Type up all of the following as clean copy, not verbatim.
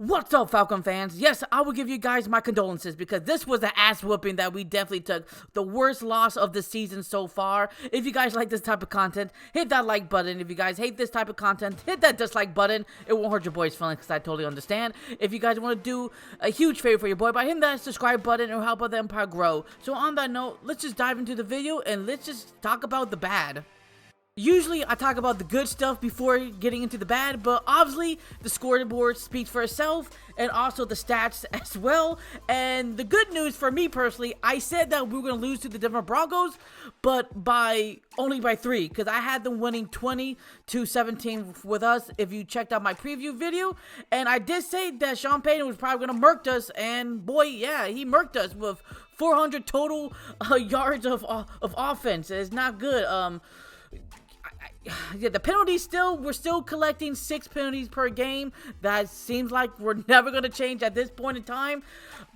What's up, Falcon fans? Yes, I will give you guys my condolences because this was an ass whooping that we definitely took. The worst loss of the season so far. If you guys like this type of content, hit that like button. If you guys hate this type of content, hit that dislike button. It won't hurt your boy's feelings because I totally understand. If you guys want to do a huge favor for your boy by hitting that subscribe button, it will help the empire grow. So on that note, let's just dive into the video and let's just talk about the bad. Usually, I talk about the good stuff before getting into the bad, but obviously, the scoreboard speaks for itself, and also the stats as well. And the good news for me personally, I said that we were going to lose to the Denver Broncos, but only by 3, because I had them winning 20-17 with us, if you checked out my preview video. And I did say that Sean Payton was probably going to murk us, and boy, yeah, he murked us with 400 total yards of offense. It's not good. Yeah, the penalties we're still collecting 6 penalties per game. That seems like we're never going to change at this point in time.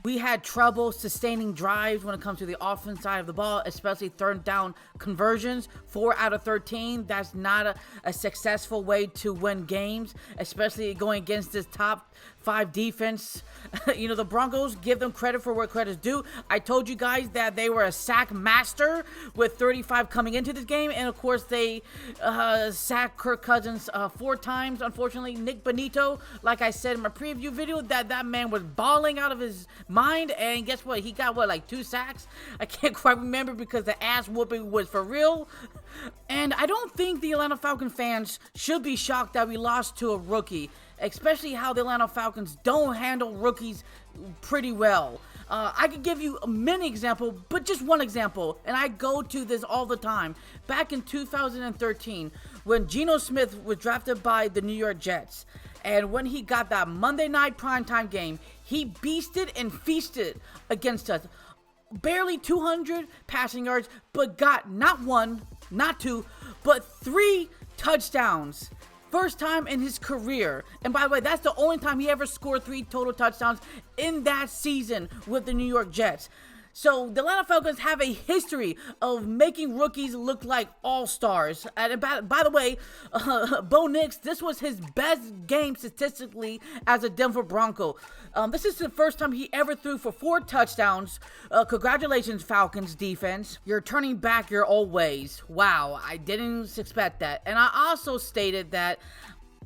We had trouble sustaining drives when it comes to the offense side of the ball, especially third down conversions. 4 out of 13. That's not a successful way to win games, especially going against this top 5 defense. You know, the Broncos, give them credit for where credit's due. I told you guys that they were a sack master with 35 coming into this game, and of course they sacked Kirk Cousins 4 times. Unfortunately, Nick Benito, like I said in my preview video, that man was balling out of his mind, and guess what? He got like 2 sacks. I can't quite remember because the ass whooping was for real. And I don't think the Atlanta Falcons fans should be shocked that we lost to a rookie, especially how the Atlanta Falcons don't handle rookies pretty well. I could give you many examples, but just one example, and I go to this all the time. Back in 2013, when Geno Smith was drafted by the New York Jets, and when he got that Monday night primetime game, he beasted and feasted against us. Barely 200 passing yards, but got not 1, not 2, but 3 touchdowns. First time in his career. And by the way, that's the only time he ever scored 3 total touchdowns in that season with the New York Jets. So the Atlanta Falcons have a history of making rookies look like all-stars. And by the way, Bo Nix, this was his best game statistically as a Denver Bronco. This is the first time he ever threw for 4 touchdowns. Congratulations, Falcons defense. You're turning back your old ways. Wow, I didn't expect that. And I also stated that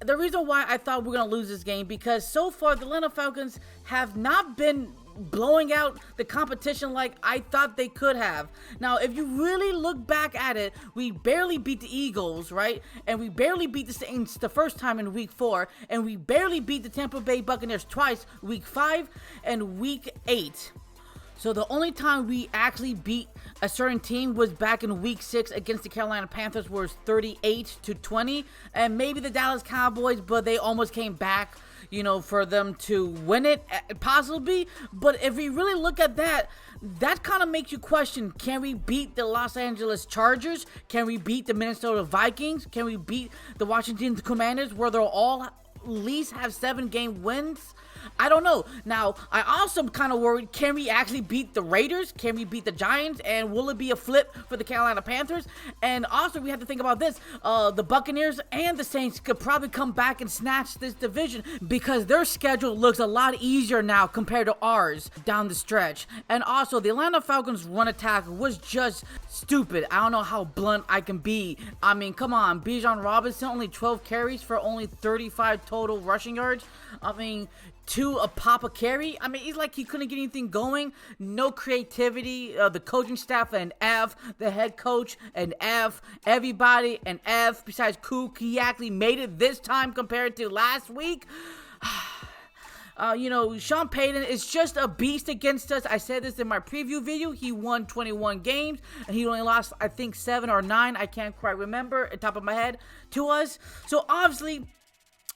the reason why I thought we were going to lose this game, because so far the Atlanta Falcons have not been blowing out the competition like I thought they could have. Now, if you really look back at it, we barely beat the Eagles, right? And we barely beat the Saints the first time in week 4, and we barely beat the Tampa Bay Buccaneers twice, week 5 and week 8. So the only time we actually beat a certain team was back in week 6 against the Carolina Panthers, where it was 38-20, and maybe the Dallas Cowboys, but they almost came back, you know, for them to win it, possibly. But if we really look at that, that kind of makes you question, can we beat the Los Angeles Chargers? Can we beat the Minnesota Vikings? Can we beat the Washington Commanders, where they'll all at least have 7-game wins? I don't know. Now, I also kind of worried, can we actually beat the Raiders? Can we beat the Giants? And will it be a flip for the Carolina Panthers? And also, we have to think about this. The Buccaneers and the Saints could probably come back and snatch this division because their schedule looks a lot easier now compared to ours down the stretch. And also, the Atlanta Falcons run attack was just stupid. I don't know how blunt I can be. I mean, come on. Bijan Robinson, only 12 carries for only 35 total rushing yards. I mean, 2 a pop a carry. I mean, it's like he couldn't get anything going. No creativity. The coaching staff an F. The head coach an F. Everybody an F. Besides Cook, he actually made it this time compared to last week. You know, Sean Payton is just a beast against us. I said this in my preview video. He won 21 games, and he only lost, I think, 7 or 9. I can't quite remember at the top of my head to us. So, obviously,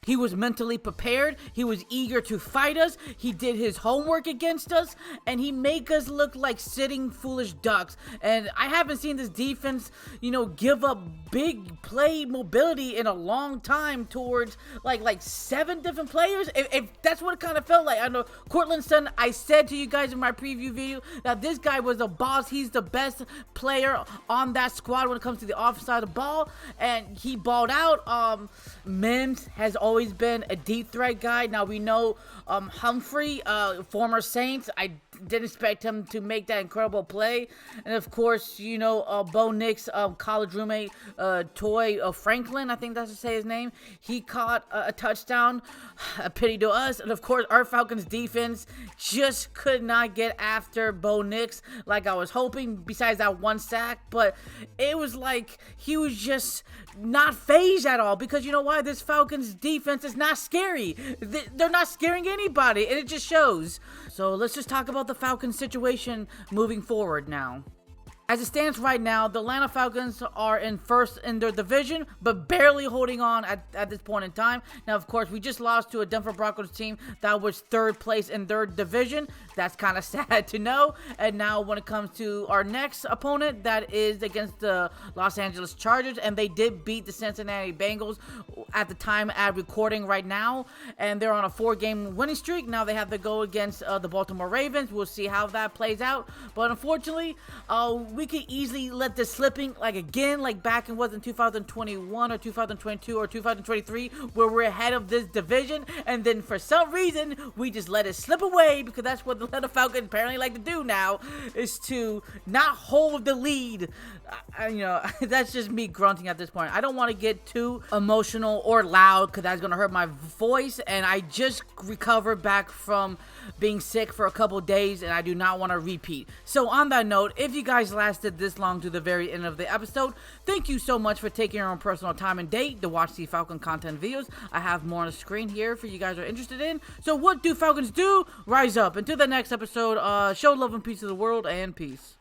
he was mentally prepared. He was eager to fight us. He did his homework against us, and he make us look like sitting foolish ducks. And I haven't seen this defense, you know, give up big play mobility in a long time towards like 7 different players. If that's what it kind of felt like. I know Cortland Sutton, I said to you guys in my preview video that this guy was a boss. He's the best player on that squad when it comes to the offensive side of the ball, and he balled out. Mims has always been a deep threat guy. Now we know Humphrey, former Saints, I didn't expect him to make that incredible play. And of course, Bo Nix, college roommate, Toy Franklin, I think that's to say his name. He caught a touchdown, a pity to us. And of course, our Falcons defense just could not get after Bo Nix like I was hoping, besides that one sack. But it was like he was just not phased at all, because you know why? This Falcons defense is not scary. They're not scaring anybody, and it just shows. So let's just talk about the Falcons situation moving forward now. As it stands right now, the Atlanta Falcons are in first in their division, but barely holding on at this point in time. Now, of course, we just lost to a Denver Broncos team that was third place in their division. That's kind of sad to know. And now when it comes to our next opponent, that is against the Los Angeles Chargers, and they did beat the Cincinnati Bengals at the time at recording right now, and they're on a 4-game winning streak. Now they have to go against the Baltimore Ravens. We'll see how that plays out. But unfortunately, we could easily let this slipping like back in 2021 or 2022 or 2023, where we're ahead of this division, and then for some reason we just let it slip away, because that's what the Atlanta Falcons apparently like to do now, is to not hold the lead. That's just me grunting at this point. I don't want to get too emotional or loud, because that's going to hurt my voice, and I just recovered back from being sick for a couple days, and I do not want to repeat. So on that note, if you guys lasted this long to the very end of the episode, thank you so much for taking your own personal time and date to watch the Falcon content videos. I have more on the screen here for you guys who are interested in. So what do Falcons do? Rise up. Until the next episode, show love and peace to the world, and peace.